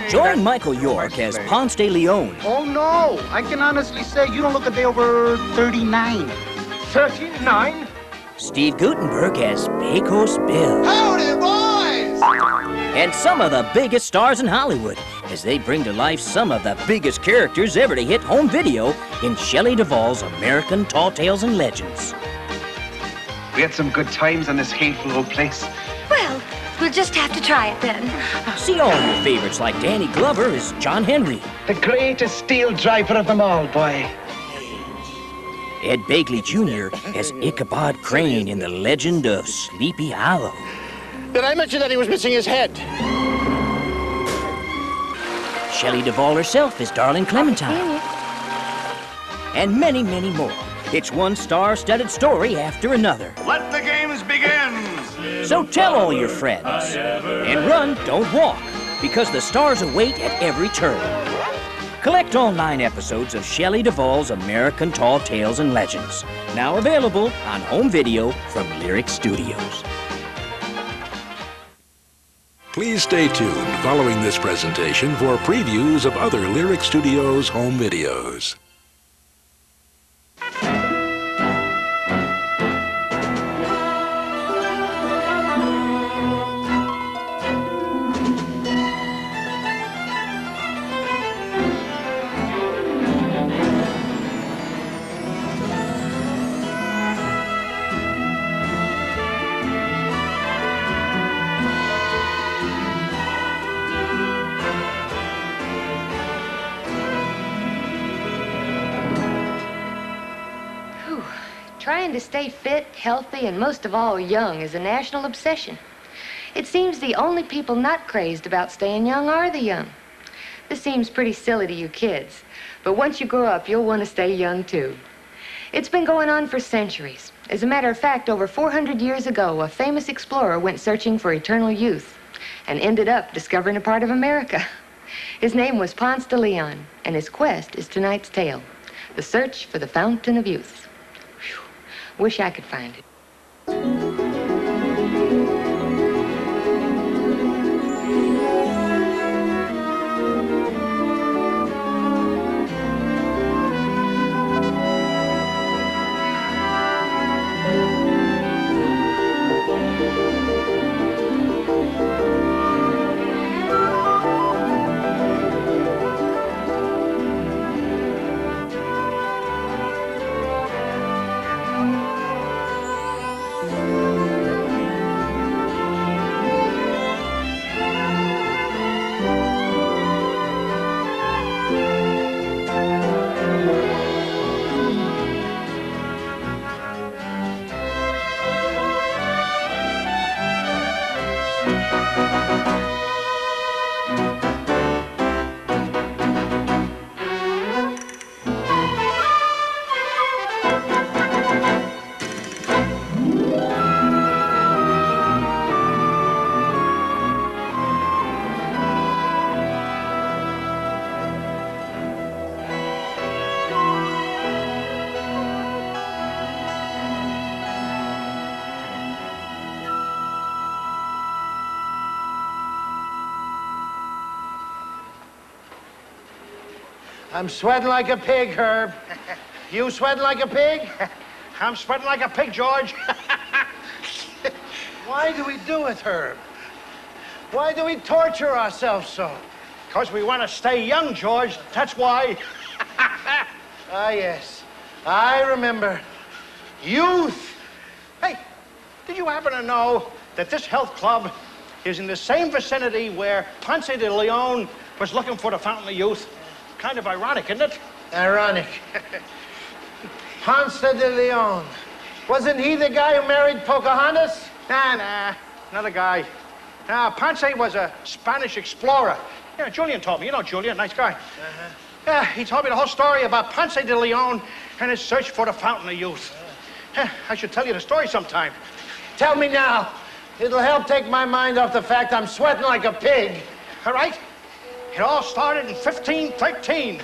Join Michael York as Ponce de Leon. Oh, no. I can honestly say you don't look a day over 39. 39? Steve Guttenberg as Pecos Bill. Howdy, boys! And some of the biggest stars in Hollywood as they bring to life some of the biggest characters ever to hit home video in Shelley Duvall's American Tall Tales and Legends. We had some good times on this hateful old place. Well, we'll just have to try it then. See all your favorites like Danny Glover as John Henry. The greatest steel driver of them all, boy. Ed Begley Jr. as Ichabod Crane in The Legend of Sleepy Hollow. Did I mention that he was missing his head? Shelley Duvall herself as Darling Clementine. And many, many more. It's one star-studded story after another. Let the games begin! So tell all your friends. And run, don't walk, because the stars await at every turn. Collect all 9 episodes of Shelley Duvall's American Tall Tales and Legends. Now available on home video from Lyrick Studios. Please stay tuned following this presentation for previews of other Lyrick Studios home videos. Trying to stay fit, healthy, and most of all young is a national obsession. It seems the only people not crazed about staying young are the young. This seems pretty silly to you kids, but once you grow up, you'll want to stay young too. It's been going on for centuries. As a matter of fact, over 400 years ago, a famous explorer went searching for eternal youth and ended up discovering a part of America. His name was Ponce de Leon, and his quest is tonight's tale, the search for the fountain of youth. Wish I could find it. I'm sweating like a pig, Herb. You sweating like a pig? I'm sweating like a pig, George. Why do we do it, Herb? Why do we torture ourselves so? Because we want to stay young, George. That's why. Ah, yes. I remember. Youth. Hey, did you happen to know that this health club is in the same vicinity where Ponce de Leon was looking for the fountain of youth? Kind of ironic, isn't it? Ironic. Ponce de Leon. Wasn't he the guy who married Pocahontas? Nah, another guy. Ponce was a Spanish explorer. Yeah, Julian told me. You know Julian, nice guy. Yeah, he told me the whole story about Ponce de Leon and his search for the fountain of youth. I should tell you the story sometime. Tell me now. It'll help take my mind off the fact I'm sweating like a pig. All right? It all started in 1513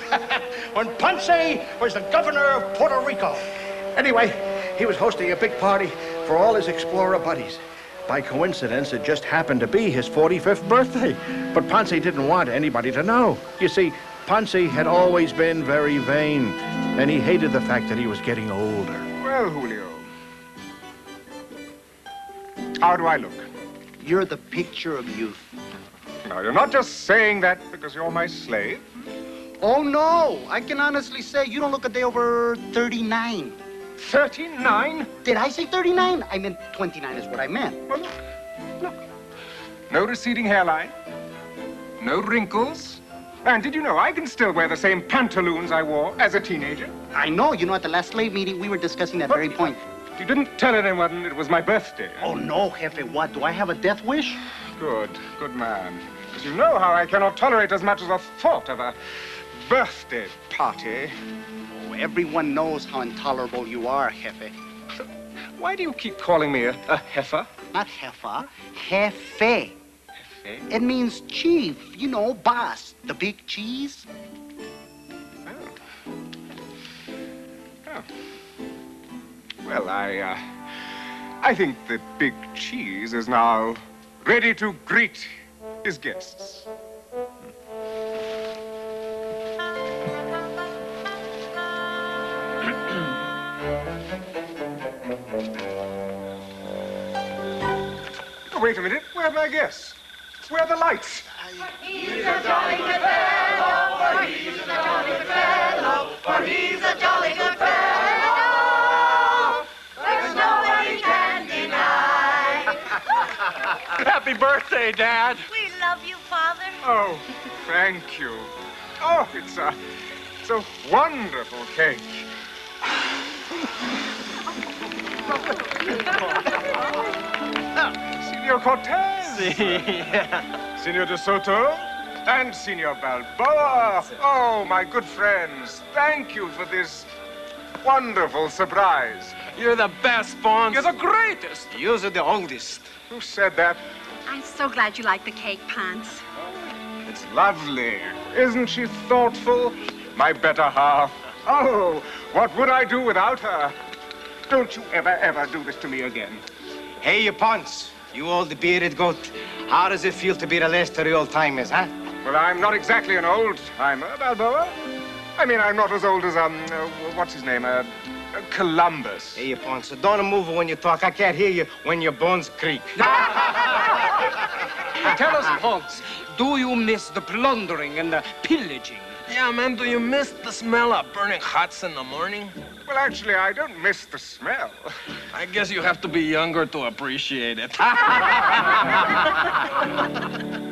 when Ponce was the governor of Puerto Rico. Anyway, he was hosting a big party for all his explorer buddies. By coincidence, it just happened to be his 45th birthday. But Ponce didn't want anybody to know. You see, Ponce had always been very vain, and he hated the fact that he was getting older. Well, Julio, how do I look? You're the picture of youth. Now, you're not just saying that because you're my slave. Oh, no. I can honestly say you don't look a day over 39. 39? Did I say 39? I meant 29 is what I meant. Well, look. No receding hairline. No wrinkles. And did you know I can still wear the same pantaloons I wore as a teenager? I know. You know, at the last slave meeting, we were discussing that very point. You didn't tell anyone it was my birthday. Oh, no, Jefe. What? Do I have a death wish? Good man. Because you know how I cannot tolerate as much as a thought of a birthday party. Oh, everyone knows how intolerable you are, Jefe. So, why do you keep calling me a heifer? Not Jefa, Jefe. Jefe? It means chief, you know, boss, the big cheese. Oh. Well, I think the big cheese is now ready to greet his guests. Oh, wait a minute. Where are my guests? Where are the lights? He's a jolly good fellow, for he's a jolly good fellow, for he's a jolly good fellow. There's nobody can deny. Happy birthday, Dad. We love you, Father. Oh, thank you. Oh, it's a wonderful cake. Senor Cortez. Senor De Soto. And Senor Balboa. Oh, my good friends. Thank you for this wonderful surprise. You're the best, Ponce. You're the greatest. You're the oldest. Who said that? I'm so glad you like the cake, Ponce. It's lovely. Isn't she thoughtful? My better half. Oh, what would I do without her? Don't you ever do this to me again. Hey, you Ponce. You old bearded goat. How does it feel to be the last of the old-timers, huh? Well, I'm not exactly an old-timer, Balboa. I mean, I'm not as old as, what's his name? Columbus. Hey, you Ponce, don't move when you talk. I can't hear you when your bones creak. Tell us, Ponce, do you miss the plundering and the pillaging? Yeah, man, do you miss the smell of burning huts in the morning? Well, actually, I don't miss the smell. I guess you have to be younger to appreciate it. But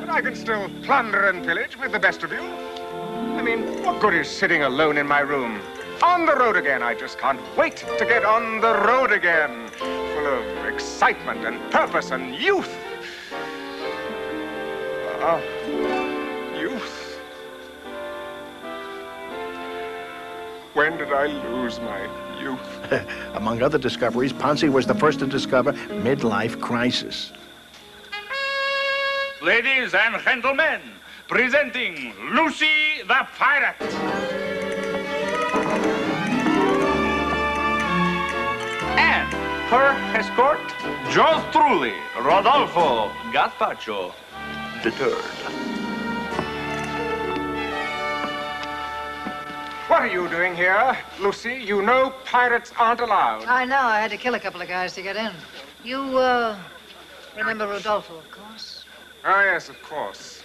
I can still plunder and pillage with the best of you. I mean, what good is sitting alone in my room? On the road again. I just can't wait to get on the road again. Full of excitement and purpose and youth. Youth. When did I lose my youth? Among other discoveries, Ponce was the first to discover midlife crisis. Ladies and gentlemen, presenting Lucy the Pirate. And her escort, yours truly, Rodolfo Gazpacho III. What are you doing here, Lucy? You know pirates aren't allowed. I know. I had to kill a couple of guys to get in. You, remember Rodolfo, of course? Oh, yes, of course.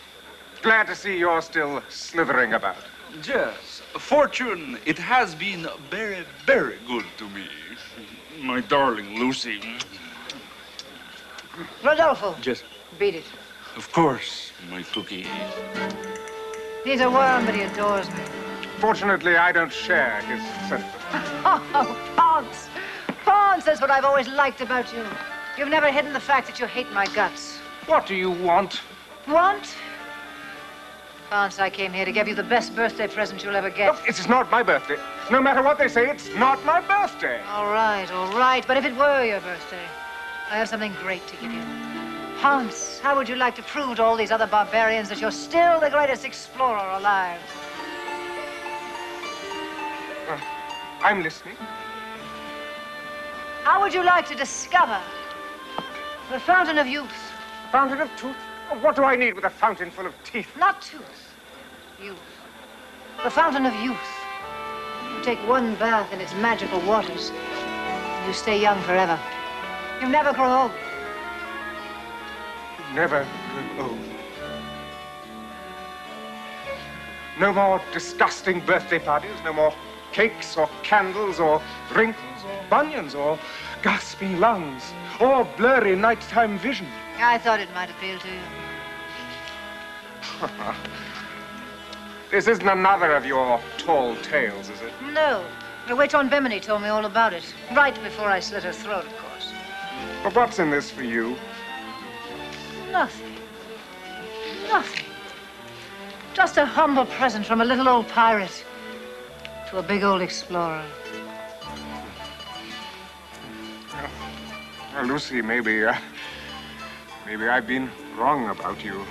Glad to see you're still slithering about. Yes, fortune, it has been very, very good to me. My darling Lucy. Rodolfo. Yes. Beat it. Of course, my cookie. He's a worm, but he adores me. Fortunately, I don't share his sentiment. Oh, Ponce! Ponce, that's what I've always liked about you. You've never hidden the fact that you hate my guts. What do you want? Want? Ponce, I came here to give you the best birthday present you'll ever get. Look, it's not my birthday. No matter what they say, it's not my birthday. All right. But if it were your birthday, I have something great to give you. Ponce, how would you like to prove to all these other barbarians that you're still the greatest explorer alive? I'm listening. How would you like to discover The fountain of youth. Fountain of tooth? What do I need with a fountain full of teeth? Not tooth. Youth. The fountain of youth. You take one bath in its magical waters, and you stay young forever. You never grow old. Never grow old. No more disgusting birthday parties, no more cakes or candles or wrinkles or bunions or gasping lungs or blurry nighttime vision. I thought it might appeal to you. This isn't another of your tall tales, is it? No. The wait on Bimini told me all about it. Right before I slit her throat, of course. But what's in this for you? Nothing. Nothing. Just a humble present from a little old pirate to a big old explorer. Well, Lucy, maybe I've been wrong about you.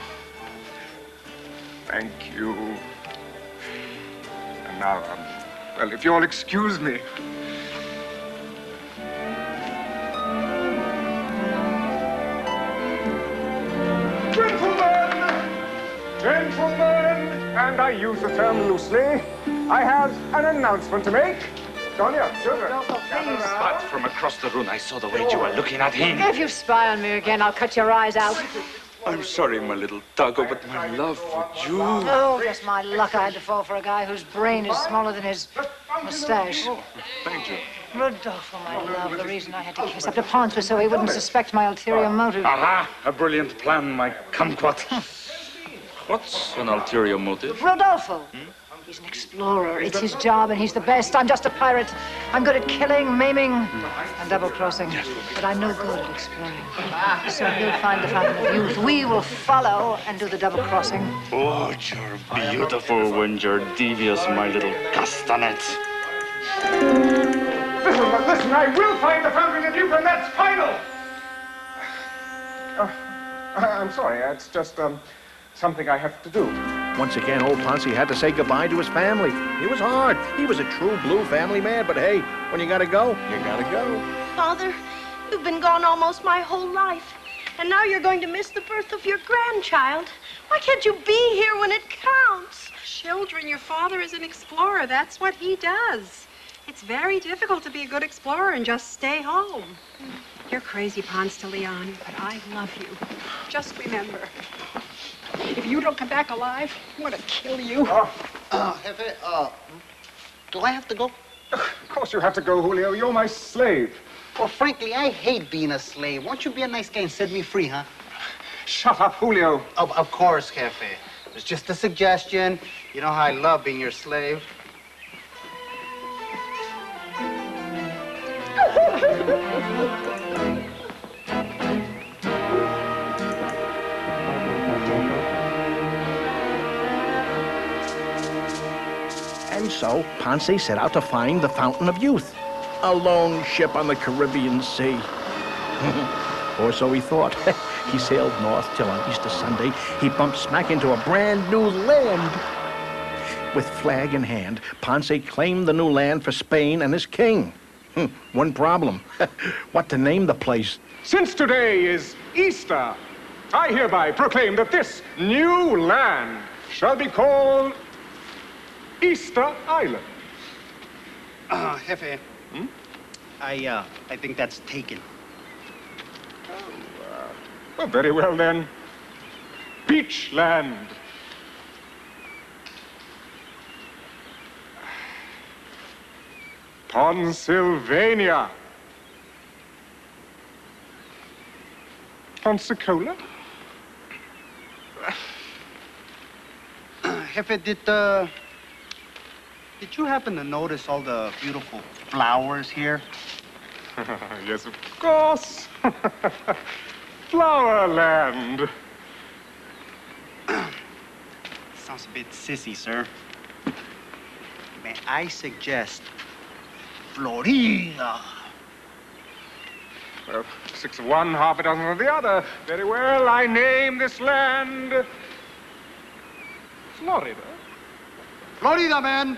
Thank you. And now, well, if you'll excuse me. Gentlemen, and I use the term loosely, I have an announcement to make. Donya, children, But from across the room, I saw the way you were looking at him. If you spy on me again, I'll cut your eyes out. I'm sorry, my little Tago, but my love for you... Oh, just my luck I had to fall for a guy whose brain is smaller than his mustache. Oh, thank you. Rodolfo, my love, the reason I had to kiss up to Ponce was so he wouldn't suspect my ulterior motive. Aha! A brilliant plan, my kumquat. What's an ulterior motive? Rodolfo! He's an explorer. It's his job, and he's the best. I'm just a pirate. I'm good at killing, maiming, and double-crossing. But I'm no good at exploring. So he'll find the fountain of youth. We will follow and do the double-crossing. Oh, you're beautiful when you're devious, my little castanet. Listen, I will find the fountain of youth, and that's final! I'm sorry, it's just, something I have to do. Once again, old Ponce had to say goodbye to his family. It was hard. He was a true blue family man, but hey, when you gotta go, you gotta go. Father, you've been gone almost my whole life, and now you're going to miss the birth of your grandchild. Why can't you be here when it counts? Children, your father is an explorer. That's what he does. It's very difficult to be a good explorer and just stay home. You're crazy, Ponce de Leon, but I love you. Just remember, if you don't come back alive, I'm gonna kill you. Jefe, do I have to go? Of course you have to go, Julio. You're my slave. Well, frankly, I hate being a slave. Won't you be a nice guy and set me free, huh? Shut up, Julio. Of course, Jefe. It's just a suggestion. You know how I love being your slave. And so, Ponce set out to find the Fountain of Youth. A lone ship on the Caribbean Sea. Or so he thought. He sailed north till on Easter Sunday, he bumped smack into a brand new land. With flag in hand, Ponce claimed the new land for Spain and his king. One problem. What to name the place? Since today is Easter, I hereby proclaim that this new land shall be called Easter Island. Jefe. I think that's taken. Well, very well then. Beach land. Pennsylvania. Pensacola? Jefe, did you happen to notice all the beautiful flowers here? Yes, of course. Flowerland. Sounds a bit sissy, sir. May I suggest Florida? Well, 6 of one, half a dozen of the other. Very well, I name this land Florida. Florida, man.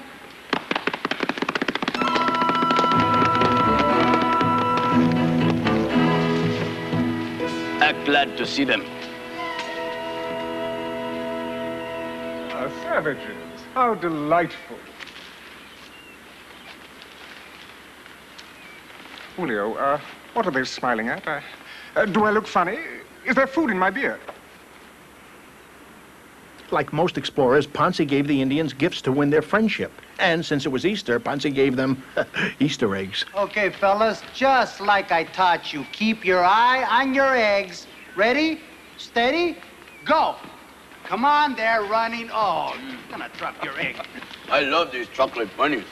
Act glad to see them. Savages. How delightful. Julio, what are they smiling at? Do I look funny? Is there food in my beer? Like most explorers, Ponce gave the Indians gifts to win their friendship. And since it was Easter, Ponce gave them Easter eggs. Okay, fellas, just like I taught you, keep your eye on your eggs. Ready, steady, go. Come on, they're running. Oh, you're gonna drop your egg. I love these chocolate bunnies.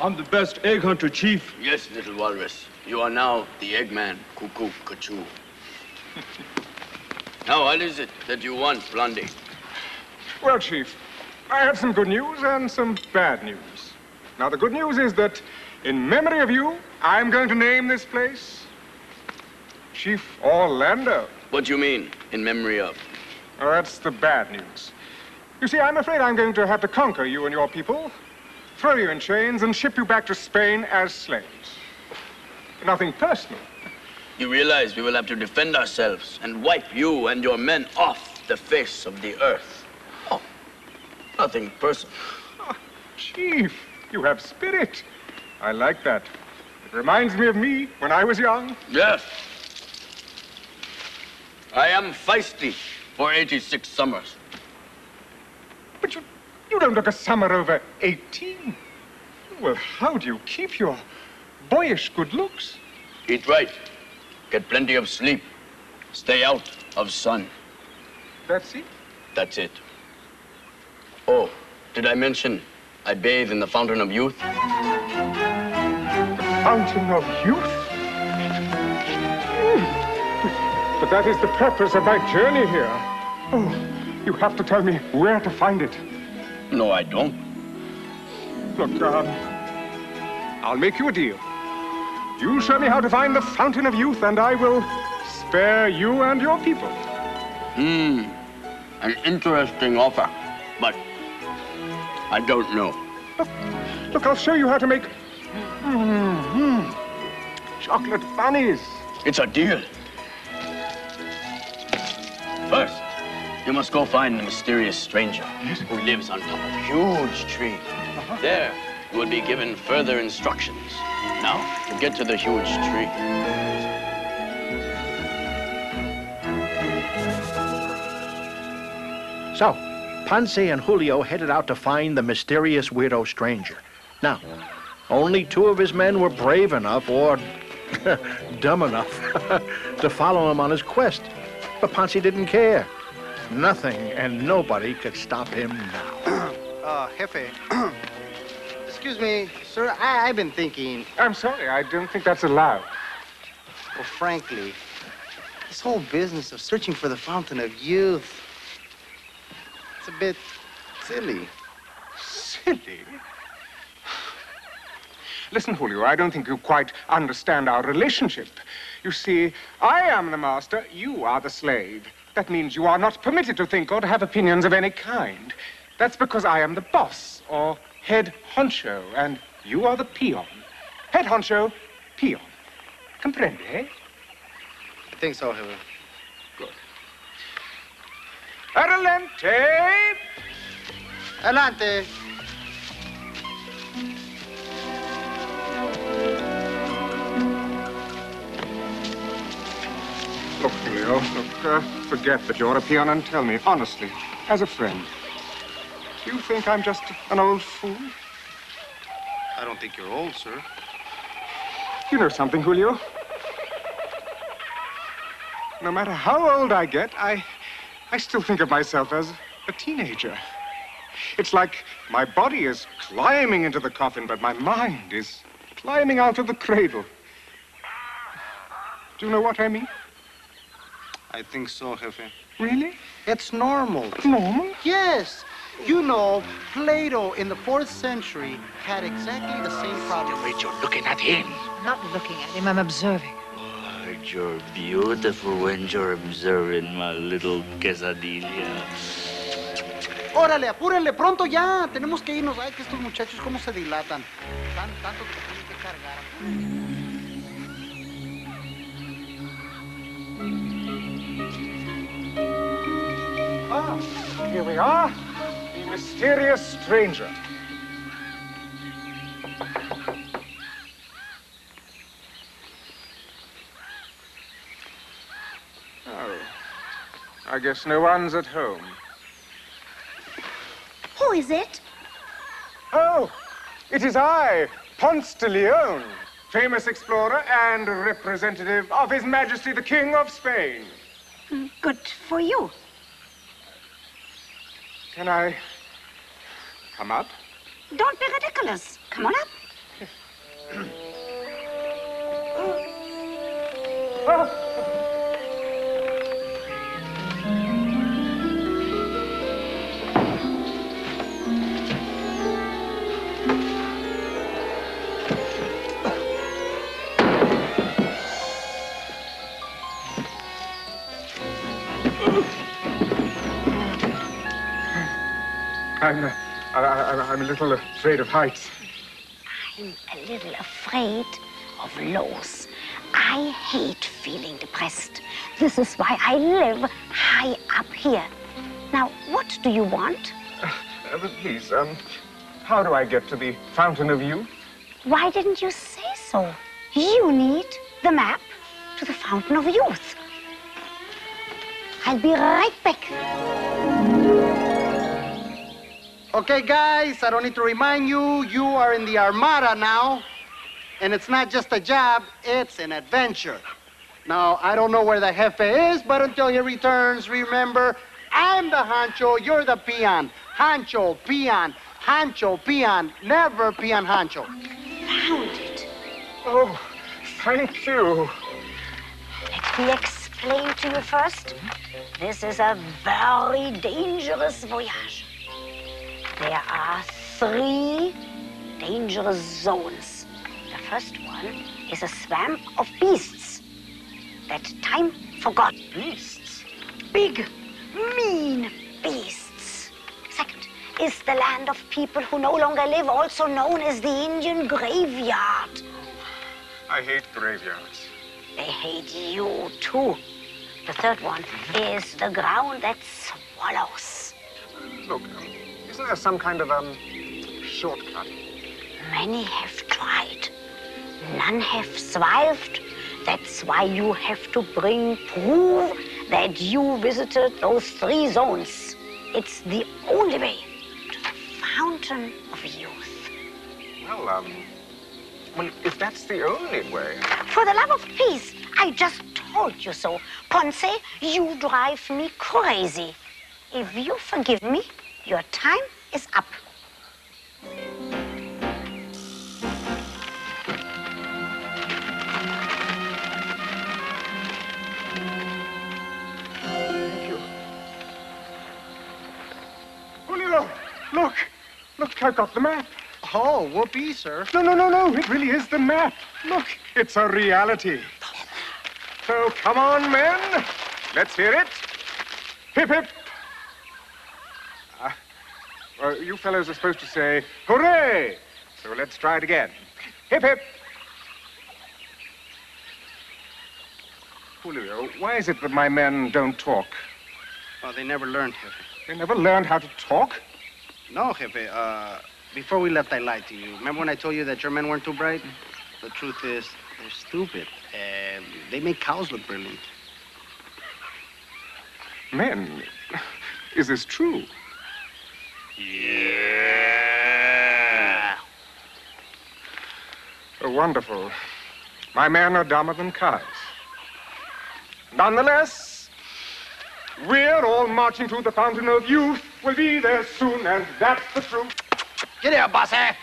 I'm the best egg hunter, Chief. Yes, little walrus. You are now the Eggman, Cuckoo, Cachoo. Now, what is it that you want, Blondie? Well, Chief, I have some good news and some bad news. Now, the good news is that, in memory of you, I'm going to name this place Chief Orlando. What do you mean, in memory of? Oh, that's the bad news. You see, I'm afraid I'm going to have to conquer you and your people, throw you in chains, and ship you back to Spain as slaves. Nothing personal. You realize we will have to defend ourselves and wipe you and your men off the face of the earth. Oh, nothing personal. Oh, Chief, you have spirit. I like that. It reminds me of me when I was young. Yes. I am feisty for 86 summers. But you don't look a summer over 18. Well, how do you keep your boyish good looks? Eat right. Get plenty of sleep. Stay out of sun. That's it? That's it. Oh, did I mention I bathe in the Fountain of Youth? The Fountain of Youth? But that is the purpose of my journey here. Oh, you have to tell me where to find it. No, I don't. Look, I'll make you a deal. You show me how to find the Fountain of Youth, and I will spare you and your people. An interesting offer, but I don't know. Look, I'll show you how to make chocolate bunnies. It's a deal. First, you must go find the mysterious stranger who lives on top of a huge tree. There, you will be given further instructions. Now, to get to the huge tree. So, Ponce and Julio headed out to find the mysterious weirdo stranger. Now, only 2 of his men were brave enough, or dumb enough, to follow him on his quest. But Ponce didn't care. Nothing and nobody could stop him now. Jefe. Excuse me, sir, I've been thinking. I'm sorry, I don't think that's allowed. Well, frankly, this whole business of searching for the Fountain of Youth, it's a bit silly. Silly? Listen, Julio, I don't think you quite understand our relationship. You see, I am the master, you are the slave. That means you are not permitted to think or to have opinions of any kind. That's because I am the boss, or head honcho, and you are the peon. Head honcho, peon. Comprende, eh? I think so, Jefe. Good. Adelante! Adelante. Look, Julio, look, forget that you're a peon and tell me, honestly, as a friend, do you think I'm just an old fool? I don't think you're old, sir. You know something, Julio? No matter how old I get, I still think of myself as a teenager. It's like my body is climbing into the coffin, but my mind is climbing out of the cradle. Do you know what I mean? I think so, Jefe. Really? It's normal. Normal? Yes. You know, Plato in the 4th century had exactly the same problem. Wait, you're looking at him. I'm not looking at him, I'm observing. Oh, you're beautiful when you're observing my little quesadilla. Órale, apúrenle, pronto ya. Tenemos que irnos. Ay, que estos muchachos, cómo se dilatan. Tanto que tienen que cargar. Ah, here we are. The mysterious stranger. Oh, I guess no one's at home. Who is it? Oh, it is I, Ponce de Leon, famous explorer and representative of His Majesty the King of Spain. Good for you. Can I come up? Don't be ridiculous. Come on up. I'm a little afraid of heights. I'm a little afraid of lows. I hate feeling depressed. This is why I live high up here. Now, what do you want? But please, how do I get to the Fountain of Youth? Why didn't you say so? You need the map to the Fountain of Youth. I'll be right back. Okay, guys, I don't need to remind you, you are in the Armada now. And it's not just a job, it's an adventure. Now, I don't know where the Jefe is, but until he returns, remember, I'm the Honcho, you're the peon. Honcho, peon, Honcho, peon, never peon Honcho. Found it. Oh, thank you. Let me explain to you first. This is a very dangerous voyage. There are 3 dangerous zones. The first one is a swamp of beasts that time forgot. Beasts? Big, mean beasts. Second is the land of people who no longer live, also known as the Indian graveyard. I hate graveyards. They hate you too. The third one is the ground that swallows. Look, isn't there some kind of, shortcut? Many have tried. None have survived. That's why you have to bring proof that you visited those 3 zones. It's the only way to the Fountain of Youth. Well, if that's the only way... For the love of peace, I just told you so. Ponce, you drive me crazy. If you forgive me, your time is up. Thank you. Julio, look, I've got the map. Oh, whoopee, sir. No, it really is the map. Look, it's a reality. So come on, men, let's hear it. Hip, hip. You fellows are supposed to say, hooray! So let's try it again. Hip, hip. Julio, why is it that my men don't talk? Oh, they never learned, Jefe. They never learned how to talk? No, Jefe. Before we left, I lied to you. Remember when I told you that your men weren't too bright? The truth is, they're stupid. And they make cows look brilliant. Men? Is this true? Yeah. Oh, wonderful. My men are dumber than cows. Nonetheless, we're all marching to the Fountain of Youth. We'll be there soon, and that's the truth. Get here, bossy.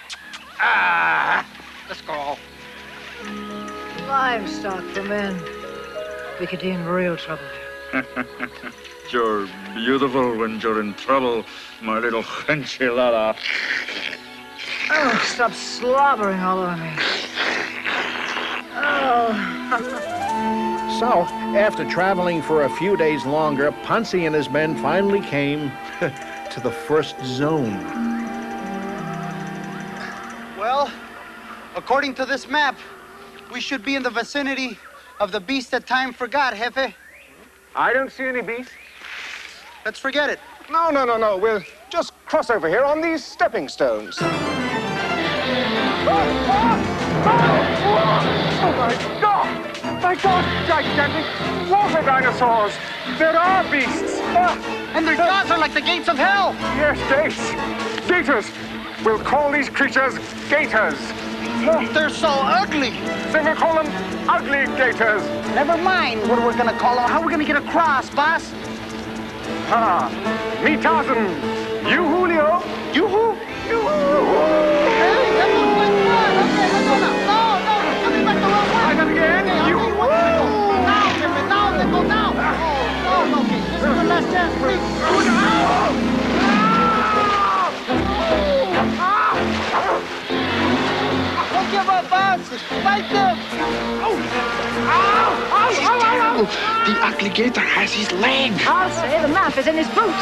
Let's go. Livestock for men. We could be in real trouble. You're beautiful when you're in trouble, my little enchilada. Oh, stop slobbering all over me. Oh. So, after traveling for a few days longer, Ponce and his men finally came to the first zone. Well, according to this map, we should be in the vicinity of the beast that time forgot, Jefe. I don't see any beasts. Let's forget it. No. We'll just cross over here on these stepping stones. Oh, my God! My God, gigantic water dinosaurs! There are beasts! And their jaws are like the gates of hell! Yes, gates. Gators. We'll call these creatures gators. They're so ugly. So we'll call them ugly gators. Never mind what we're gonna call them. How are we gonna get across, boss? Me Tarzan. You Julio. You who? You. Hey, that looks like fun. Okay, let's go now. No, you're coming back the wrong way. I got again. Okay, You. Now, Timmy, now, then go now. Oh, okay. This is the last chance for me. Don't give up, boss. Fight them. The ugly gator has his leg. I'll say the map is in his boot.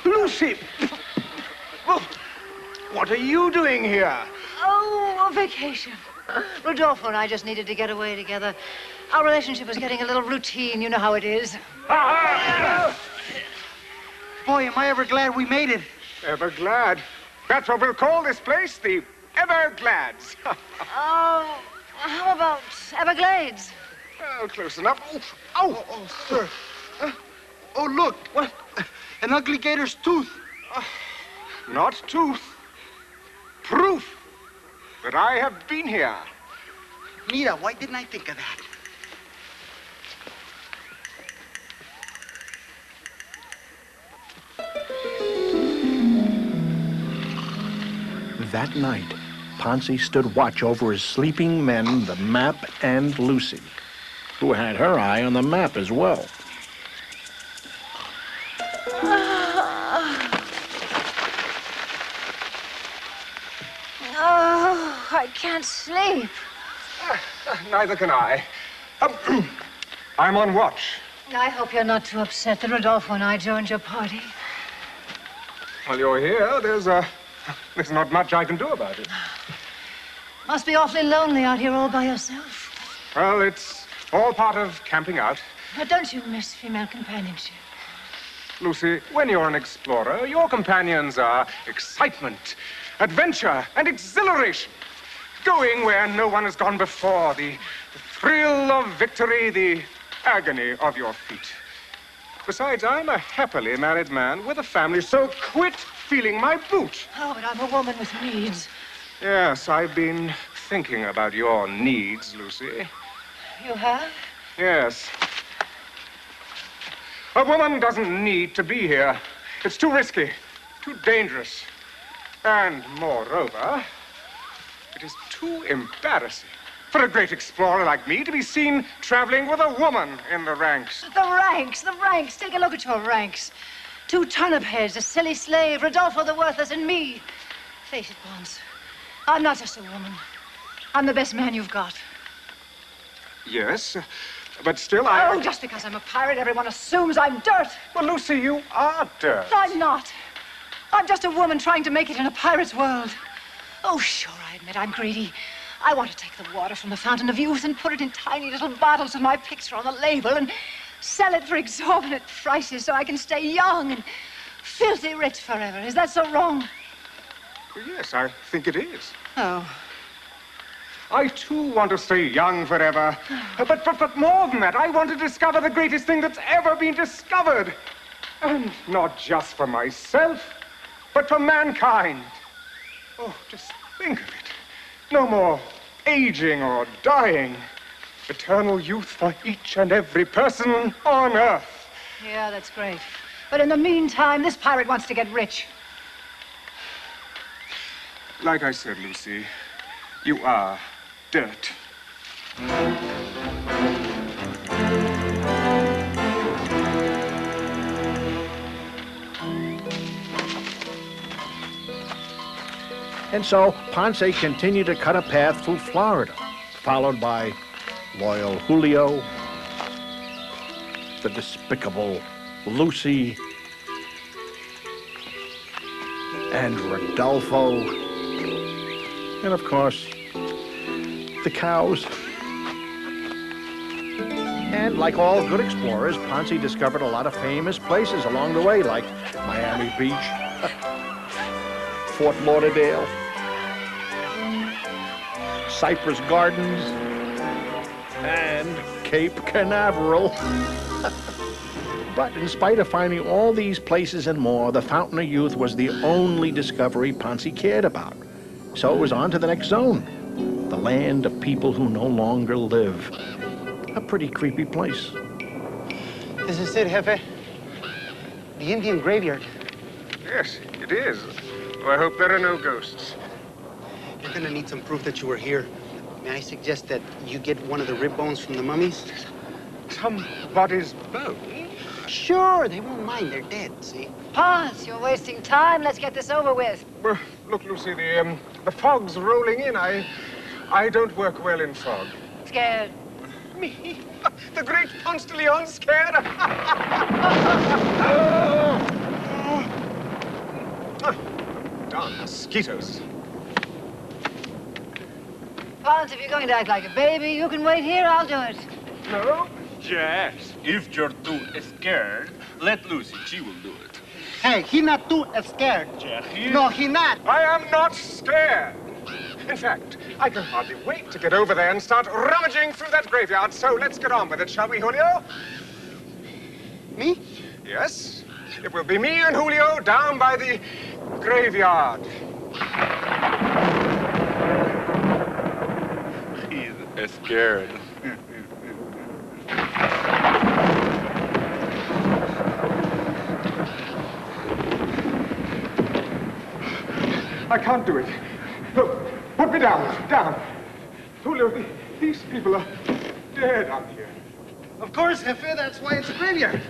Lucy! What are you doing here? Oh, a vacation. Rodolfo and I just needed to get away together. Our relationship was getting a little routine. You know how it is. Boy, am I ever glad we made it. Ever glad. That's what we'll call this place, the Everglades. Oh, how about Everglades? Oh, close enough. Oh, sir. Oh, look. What? An ugly gator's tooth. Not tooth. Proof that I have been here. Mira, why didn't I think of that? That night, Ponce stood watch over his sleeping men, the map, and Lucy, who had her eye on the map as well. Oh, I can't sleep. Neither can I. I'm on watch. I hope you're not too upset that Rodolfo and I joined your party. While you're here, there's not much I can do about it. Must be awfully lonely out here all by yourself. Well, it's all part of camping out. But don't you miss female companionship? Lucy, when you're an explorer, your companions are excitement, adventure, and exhilaration. Going where no one has gone before, the thrill of victory, the agony of your feet. Besides, I'm a happily married man with a family, so quit feeling my boot. Oh, but I'm a woman with needs. Yes, I've been thinking about your needs, Lucy. You have? Yes. A woman doesn't need to be here. It's too risky, too dangerous. And moreover, it is too embarrassing for a great explorer like me to be seen traveling with a woman in the ranks. The ranks, the ranks. Take a look at your ranks. 2 turnip heads, a silly slave, Rodolfo the worthless, and me. Face it, Ponce. I'm not just a woman. I'm the best man you've got. Yes, but still Oh, just because I'm a pirate, everyone assumes I'm dirt. Well, Lucy, you are dirt. I'm not. I'm just a woman trying to make it in a pirate's world. Oh, sure, I admit I'm greedy. I want to take the water from the Fountain of Youth and put it in tiny little bottles with my picture on the label and sell it for exorbitant prices so I can stay young and filthy rich forever. Is that so wrong? Yes, I think it is. Oh. I, too, want to stay young forever. But more than that, I want to discover the greatest thing that's ever been discovered. And not just for myself, but for mankind. Oh, just think of it. No more aging or dying. Eternal youth for each and every person on Earth. Yeah, that's great. But in the meantime, this pirate wants to get rich. Like I said, Lucy, you are dirt. And so Ponce continued to cut a path through Florida, followed by loyal Julio, the despicable Lucy, and Rodolfo, and of course, the cows, And like all good explorers, Ponce discovered a lot of famous places along the way, like Miami Beach, Fort Lauderdale, Cypress Gardens, and Cape Canaveral. But in spite of finding all these places and more, the Fountain of Youth was the only discovery Ponce cared about. So it was on to the next zone, the land of people who no longer live. A pretty creepy place. This is it, Jefe. The Indian graveyard. Yes, it is. Oh, I hope there are no ghosts. You're gonna need some proof that you were here. May I suggest that you get one of the rib bones from the mummies? Somebody's bone? Sure, they won't mind. They're dead, see? Ponce, you're wasting time. Let's get this over with. Look, Lucy, the fog's rolling in. I don't work well in fog. Scared? Me? The great Ponce de Leon scared? Darn mosquitoes. Ponce, if you're going to act like a baby, you can wait here. I'll do it. No? Yes, if you're too scared, let Lucy. She will do it. Hey, he not too scared. No, he not. I am not scared. In fact, I can hardly wait to get over there and start rummaging through that graveyard. So let's get on with it, shall we, Julio? Me? Yes. It will be me and Julio down by the graveyard. He's scared. I can't do it. Look, put me down, down. Julio, these people are dead out here. Of course, Jefe, that's why it's a graveyard.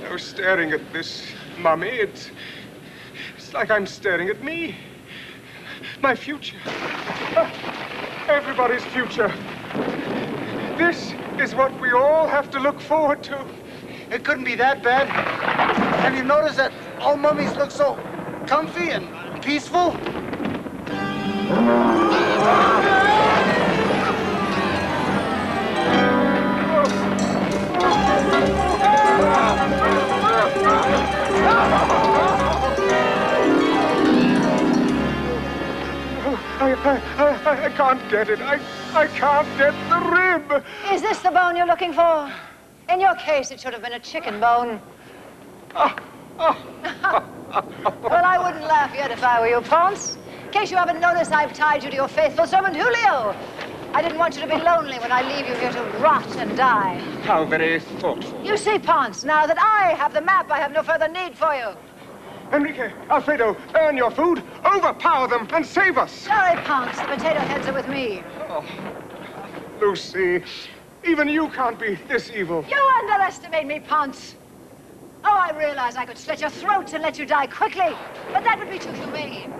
I was staring at this mummy. It's like I'm staring at me. My future. Everybody's future. This is what we all have to look forward to. It couldn't be that bad. Have you noticed that all mummies look so comfy and peaceful? I can't get it. I can't get the rib. Is this the bone you're looking for? In your case, it should have been a chicken bone. Well, I wouldn't laugh yet if I were you, Ponce. In case you haven't noticed, I've tied you to your faithful servant, Julio. I didn't want you to be lonely when I leave you here to rot and die. How very thoughtful. You see, Ponce, now that I have the map, I have no further need for you. Enrique, Alfredo, earn your food, overpower them, and save us. Sorry, Ponce, the potato heads are with me. Oh, Lucy, even you can't be this evil. You underestimate me, Ponce. Oh, I realize I could slit your throat and let you die quickly, but that would be too humane.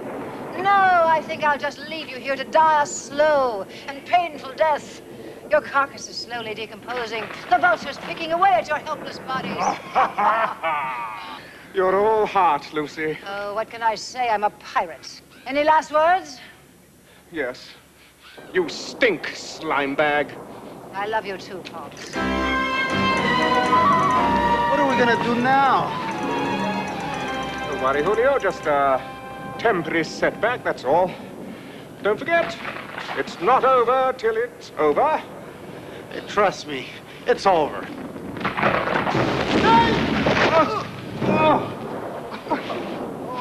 No, I think I'll just leave you here to die a slow and painful death. Your carcass is slowly decomposing, the vultures picking away at your helpless bodies. You're all heart, Lucy. Oh, what can I say? I'm a pirate. Any last words? Yes. You stink, slime bag. I love you too, Ponce. What are we gonna do now? Don't worry, Julio. Just a temporary setback, that's all. Don't forget, it's not over till it's over. Hey, trust me, it's over. Oh,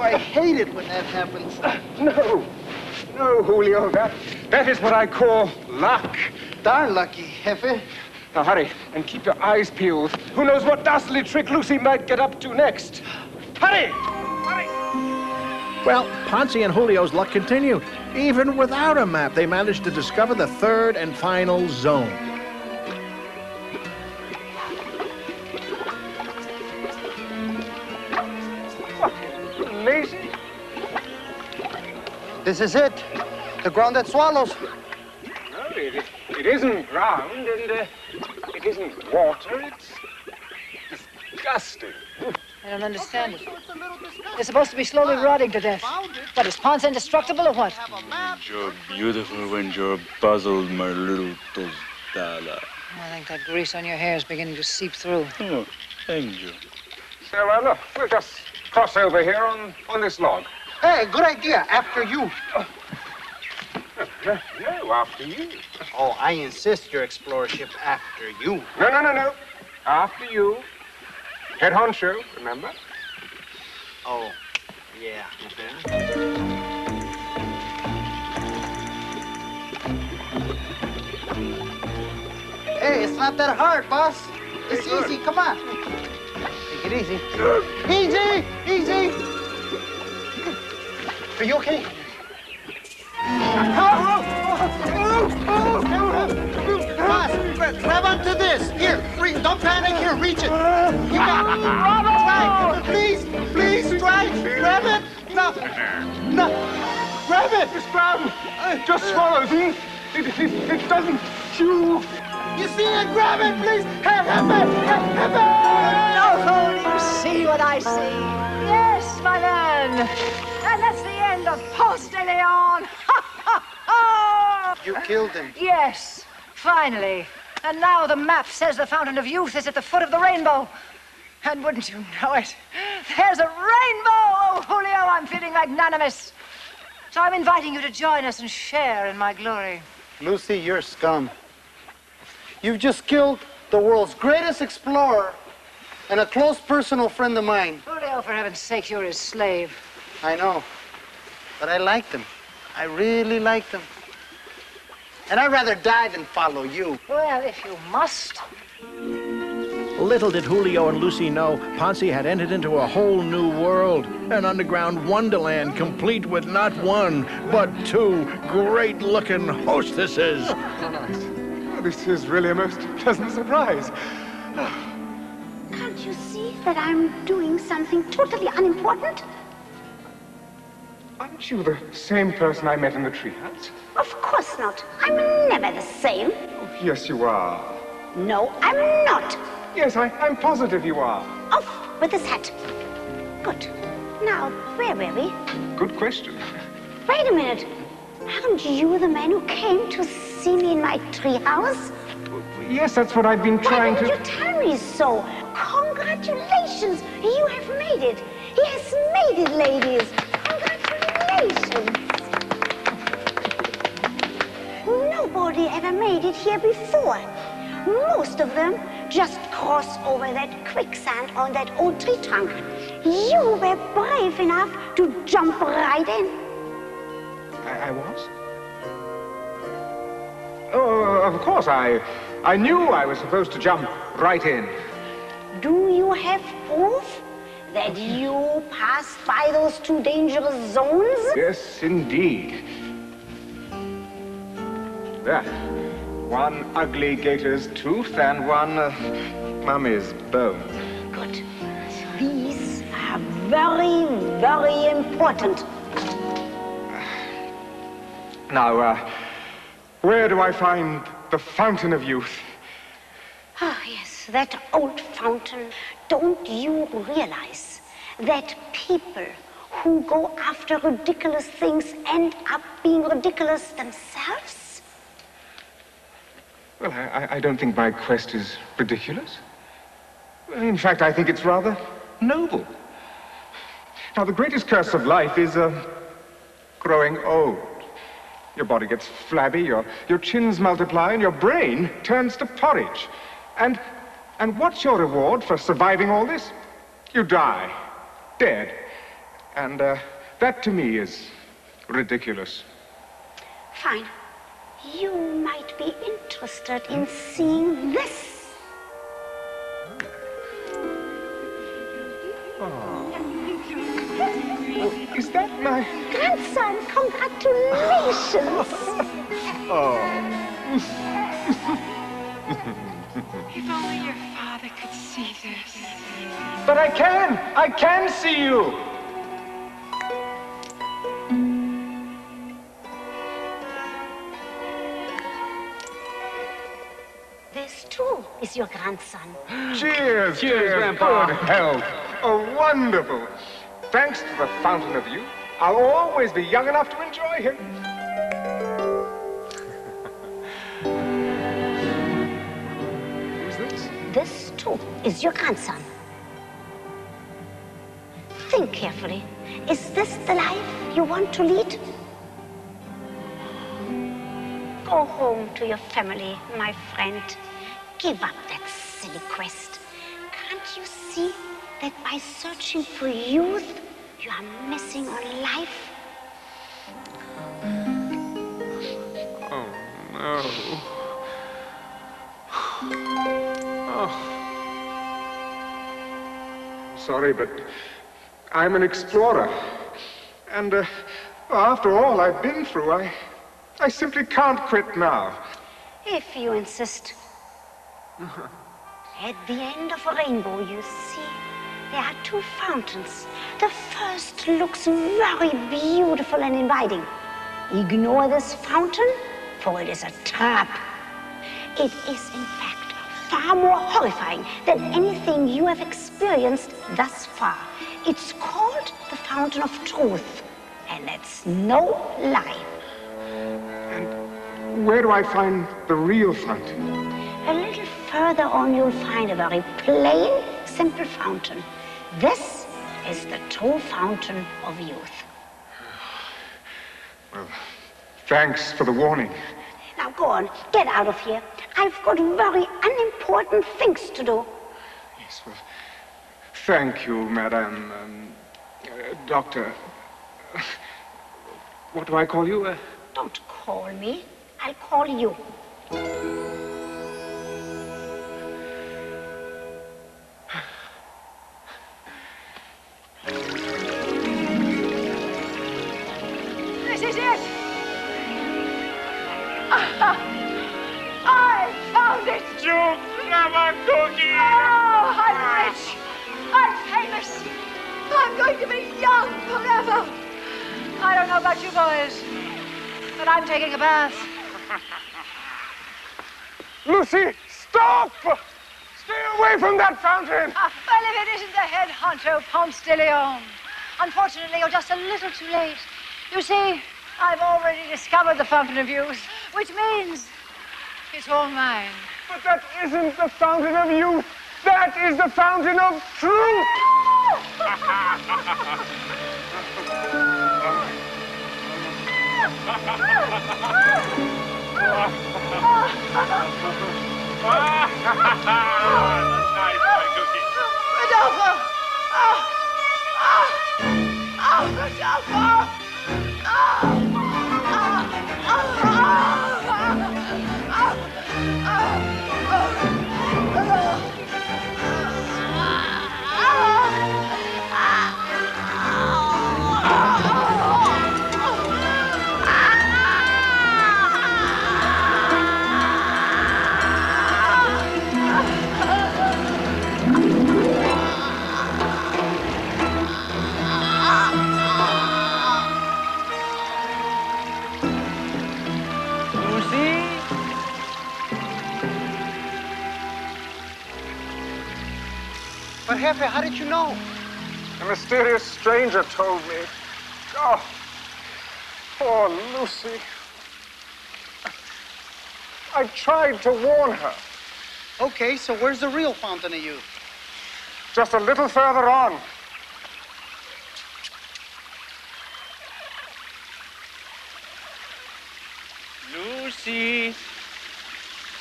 I hate it when that happens. No, Julio, that is what I call luck. Darn lucky, Jefe. Now hurry, and keep your eyes peeled. Who knows what dastardly trick Lucy might get up to next. Hurry! Hurry! Well, Ponce and Julio's luck continued. Even without a map, they managed to discover the third and final zone. Lazy. This is it. The ground that swallows. No, it isn't ground, and it isn't water. It's disgusting. I don't understand it. They're supposed to be slowly rotting to death. But is Ponce indestructible or what? You're beautiful when you're puzzled, my little tostada. I think that grease on your hair is beginning to seep through. Oh, thank you. So, look, we'll just cross over here on this log. Hey, good idea. After you. No, after you. Oh, I insist your explorership after you. No. After you. Head honcho, remember? Oh, yeah. Hey, it's not that hard, boss. It's easy. Come on. Take it easy. Easy. Are you okay? Boss, grab onto this. Here, don't panic. Here, reach it. You got it. Please, try. Grab it. No. Grab it. It's grab. Just swallows. It doesn't chew. You see it? Grab it, please. Have it. Oh, you see what I see? Yes, my man. And that's the end of Ponce de Leon. You killed him. Yes, finally. And now the map says the Fountain of Youth is at the foot of the rainbow. And wouldn't you know it, there's a rainbow! Oh, Julio, I'm feeling magnanimous. So I'm inviting you to join us and share in my glory. Lucy, you're scum. You've just killed the world's greatest explorer and a close personal friend of mine. Julio, for heaven's sake, you're his slave. I know, but I liked him. I really liked him. And I'd rather die than follow you. Well, if you must. Little did Julio and Lucy know, Ponce had entered into a whole new world, an underground wonderland complete with not one, but two great-looking hostesses. Oh, this is really a most pleasant surprise. Can't you see that I'm doing something totally unimportant? Aren't you the same person I met in the treehouse? Of course not. I'm never the same. Oh, yes, you are. No, I'm not. Yes, I'm positive you are. Off with this hat. Good. Now, where were we? Good question. Wait a minute. Aren't you the man who came to see me in my treehouse? Yes, that's what I've been trying to... Why didn't you tell me so? Congratulations. You have made it. He has made it, ladies. Congratulations. Nobody ever made it here before. Most of them just cross over that quicksand on that old tree trunk. You were brave enough to jump right in. I was? Oh, of course, I knew I was supposed to jump right in. Do you have proof that you passed by those two dangerous zones? Yes, indeed. There. One ugly gator's tooth and one mummy's bone. Good. These are very, very important. Now, where do I find the Fountain of Youth? Ah, yes, that old fountain. Don't you realize that people who go after ridiculous things end up being ridiculous themselves? Well, I don't think my quest is ridiculous. In fact, I think it's rather noble. Now, the greatest curse of life is growing old. Your body gets flabby, your chins multiply, and your brain turns to porridge. And what's your reward for surviving all this? You die, dead. And that, to me, is ridiculous. Fine. You might be interested in seeing this. Oh. Is that my... Grandson, congratulations. Oh. If only your father could see this. But I can see you. This, too, is your grandson. Cheers, Cheers, Grandpa. Good health. Oh, wonderful. Thanks to the fountain of youth, I'll always be young enough to enjoy him. Who's this? This, too, is your grandson. Think carefully. Is this the life you want to lead? Go home to your family, my friend. Give up that silly quest. Can't you see that by searching for youth, you are missing on life? Oh, no. Oh. Sorry, but I'm an explorer. And after all I've been through, I simply can't quit now. If you insist. At the end of a rainbow, you see, there are two fountains. The first looks very beautiful and inviting. Ignore this fountain, for it is a trap. It is, in fact, far more horrifying than anything you have experienced thus far. It's called the Fountain of Truth, and it's no lie. And where do I find the real fountain? A little further on, you'll find a very plain, simple fountain. This is the true fountain of youth. Well, thanks for the warning. Now go on, get out of here. I've got very unimportant things to do. Yes, well, thank you, Madam, Doctor. What do I call you? Don't call me. I'll call you. This is it! I found it! You clever cookie! Oh, I'm rich! I'm famous! I'm going to be young forever! I don't know about you boys, but I'm taking a bath. Lucy, stop! Stay away from that fountain! Well, if it isn't the head honcho, Ponce de Leon. Unfortunately, you're just a little too late. You see, I've already discovered the Fountain of Youth, which means it's all mine. But that isn't the Fountain of Youth. That is the Fountain of Truth. Nice, my cookie. Rodolfo! Oh, Rodolfo! But Jefe, how did you know? A mysterious stranger told me. Oh, poor Lucy. I tried to warn her. Okay, so where's the real Fountain of Youth? Just a little further on. Lucy,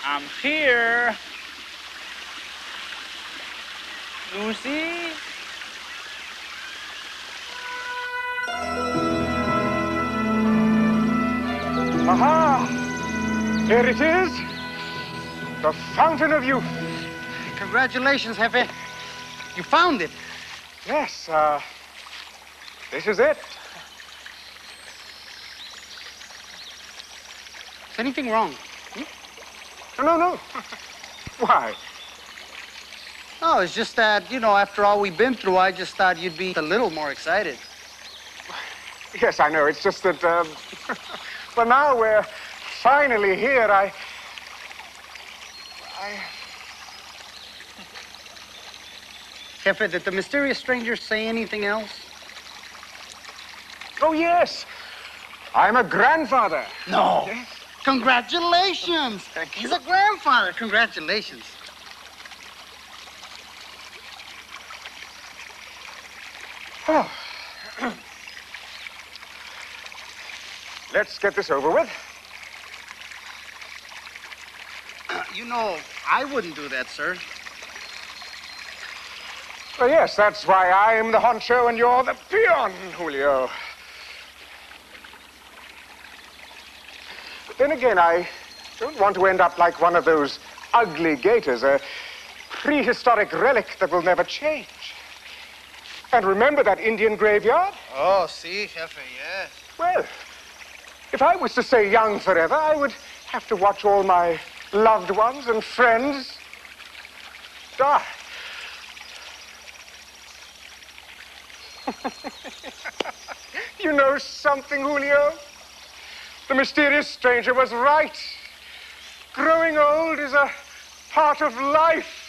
I'm here. Lucy? Aha! Here it is. The Fountain of Youth. Congratulations, Jefe. You found it. Yes, this is it. Is anything wrong? No. Why? No, it's just that, you know, after all we've been through, I just thought you'd be a little more excited. Yes, I know. It's just that, but now we're finally here. Jefe, did the mysterious stranger say anything else? Oh, yes. I'm a grandfather. No. Yes? Congratulations. He's a grandfather. Congratulations. Oh. Let's get this over with. You know, I wouldn't do that, sir. Well, yes, that's why I'm the honcho and you're the peon, Julio. But then again, I don't want to end up like one of those ugly gators, a prehistoric relic that will never change. And remember that Indian graveyard? Oh, si, Jefe, yes. Well, if I was to stay young forever, I would have to watch all my loved ones and friends die. You know something, Julio? The mysterious stranger was right. Growing old is a part of life.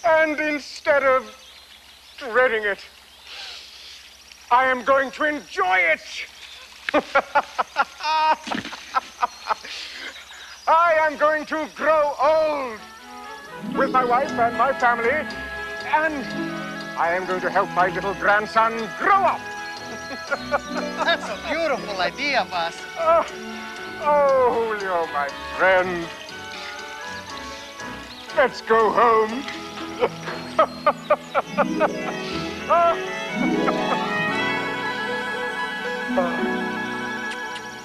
And instead of dreading it, I am going to enjoy it. I am going to grow old with my wife and my family, and I am going to help my little grandson grow up. That's a beautiful idea, boss. Oh, Julio, my friend. Let's go home.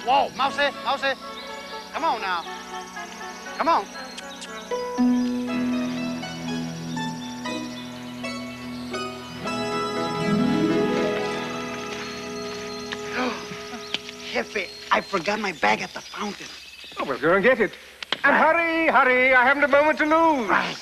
Whoa, Mousy, Mousy. Come on now. Come on. Jefe, I forgot my bag at the fountain. Oh, well, go and get it. And hurry, hurry. I haven't a moment to lose. Right.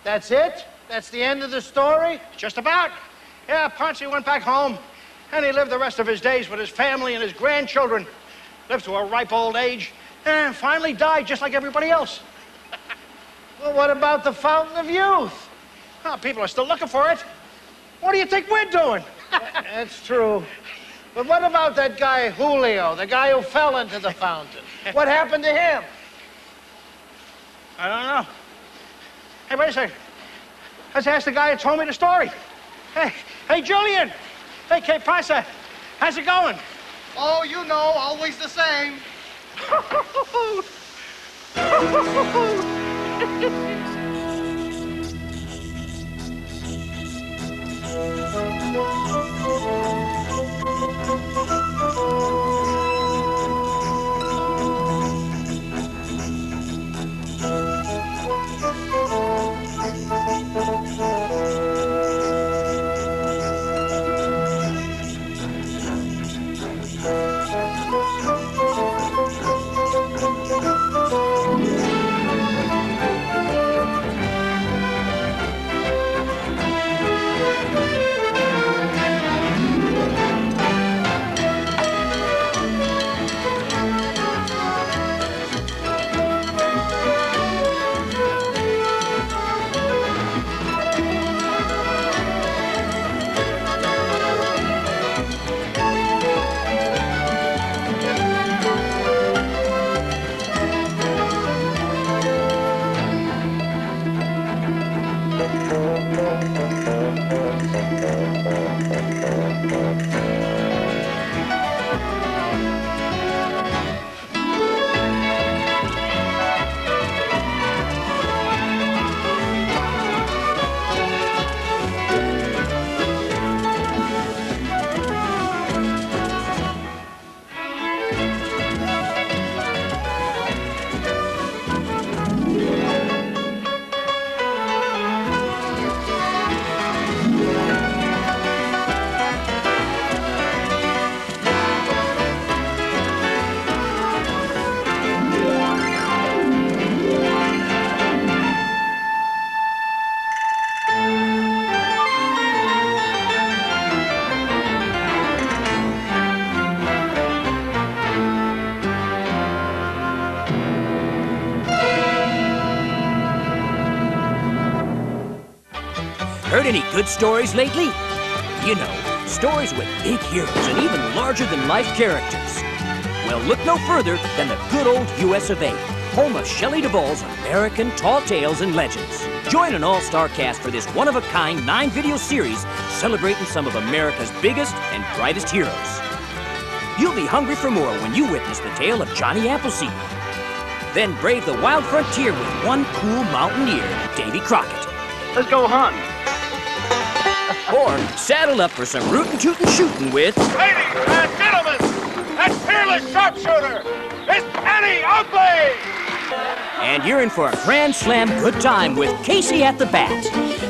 That's it? That's the end of the story? Just about. Yeah, Ponce went back home, and he lived the rest of his days with his family and his grandchildren. Lived to a ripe old age, and finally died just like everybody else. Well, what about the Fountain of Youth? Oh, people are still looking for it. What do you think we're doing? That's true. But what about that guy, Julio, the guy who fell into the fountain? What happened to him? I don't know. Hey, wait a second. Let's ask the guy who told me the story. Hey, Julian. Hey, Kate Ponce. How's it going? Oh, you know, always the same. Heard any good stories lately? You know, stories with big heroes and even larger-than-life characters. Well, look no further than the good old US of A, home of Shelley Duvall's American Tall Tales and Legends. Join an all-star cast for this one-of-a-kind 9-video series celebrating some of America's biggest and brightest heroes. You'll be hungry for more when you witness the tale of Johnny Appleseed. Then brave the wild frontier with one cool mountaineer, Davy Crockett. Let's go hunt. Or saddle up for some rootin' tootin' shooting with... Ladies and gentlemen, that fearless sharpshooter is Penny Oakley! And you're in for a grand slam good time with Casey at the bat.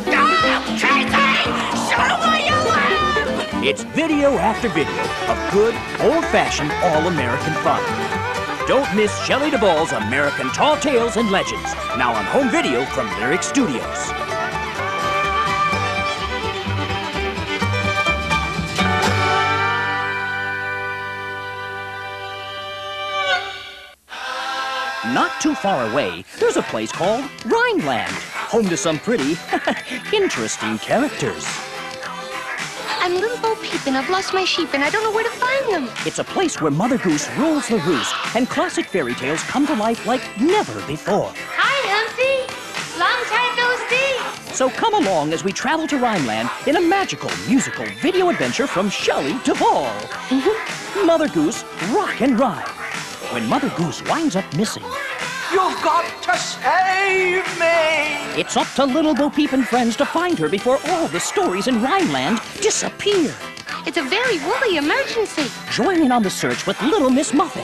Go, Casey! Show me your love! It's video after video of good, old-fashioned, all-American fun. Don't miss Shelley Duvall's American Tall Tales and Legends, now on home video from Lyrick Studios. Not too far away, there's a place called Rhineland, home to some pretty interesting characters. I'm Little Bo Peep and I've lost my sheep and I don't know where to find them. It's a place where Mother Goose rules the roost and classic fairy tales come to life like never before. Hi, Humpty. Long time no see. So come along as we travel to Rhineland in a magical musical video adventure from Shelley Duvall. Mother Goose, rock and rhyme. When Mother Goose winds up missing, You've got to save me! it's up to Little Bo Peep and friends to find her before all the stories in Rhineland disappear. It's a very woolly emergency. Join in on the search with Little Miss Muffet,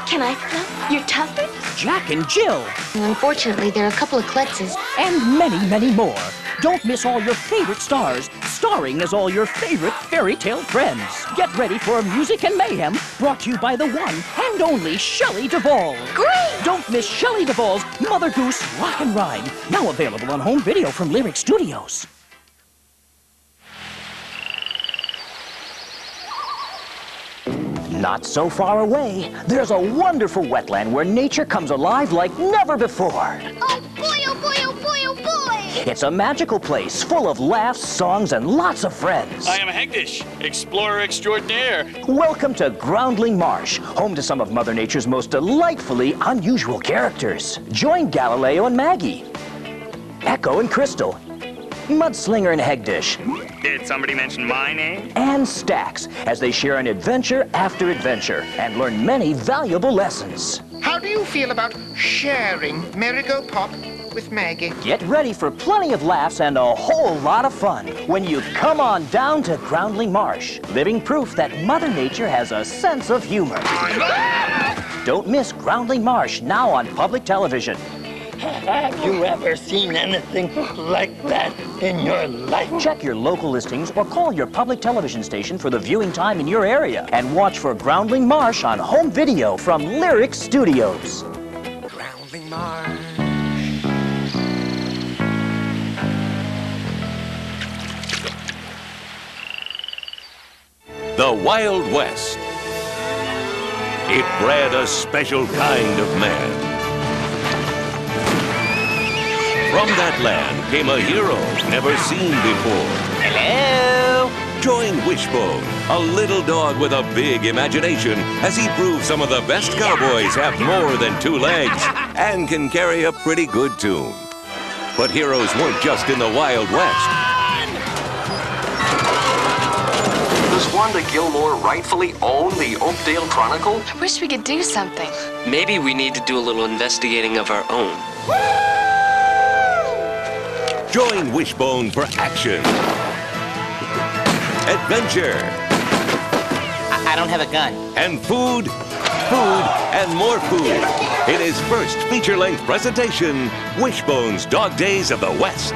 Can I fluff your tuffet? Jack and Jill, Unfortunately, there are a couple of klutzes. and many, many more. Don't miss all your favorite stars, starring as all your favorite fairy tale friends. Get ready for music and mayhem, brought to you by the one and only Shelley Duvall. Great! Don't miss Shelley Duvall's Mother Goose Rock and Rhyme, now available on home video from Lyrick Studios. Not so far away, there's a wonderful wetland where nature comes alive like never before. Oh boy, oh boy, oh boy, oh boy! It's a magical place full of laughs, songs, and lots of friends. I am Hegdish, explorer extraordinaire. Welcome to Groundling Marsh, home to some of Mother Nature's most delightfully unusual characters. Join Galileo and Maggie, Echo and Crystal, Mudslinger and Hegdish, Did somebody mention my name? and Stax as they share an adventure after adventure and learn many valuable lessons. How do you feel about sharing Marigo Pop with Maggie? Get ready for plenty of laughs and a whole lot of fun when you come on down to Groundling Marsh, living proof that Mother Nature has a sense of humor. Don't miss Groundling Marsh, now on public television. Have you ever seen anything like that in your life? Check your local listings or call your public television station for the viewing time in your area. And watch for Groundling Marsh on home video from Lyrick Studios. Groundling Marsh. The Wild West. It bred a special kind of man. From that land came a hero never seen before. Hello! Join Wishbone, a little dog with a big imagination, as he proves some of the best cowboys have more than 2 legs and can carry a pretty good tune. But heroes weren't just in the Wild West. Does Wanda Gilmore rightfully own the Oakdale Chronicle? I wish we could do something. Maybe we need to do a little investigating of our own. Join Wishbone for action, adventure, I don't have a gun. and food, and more food in his first feature-length presentation, Wishbone's Dog Days of the West.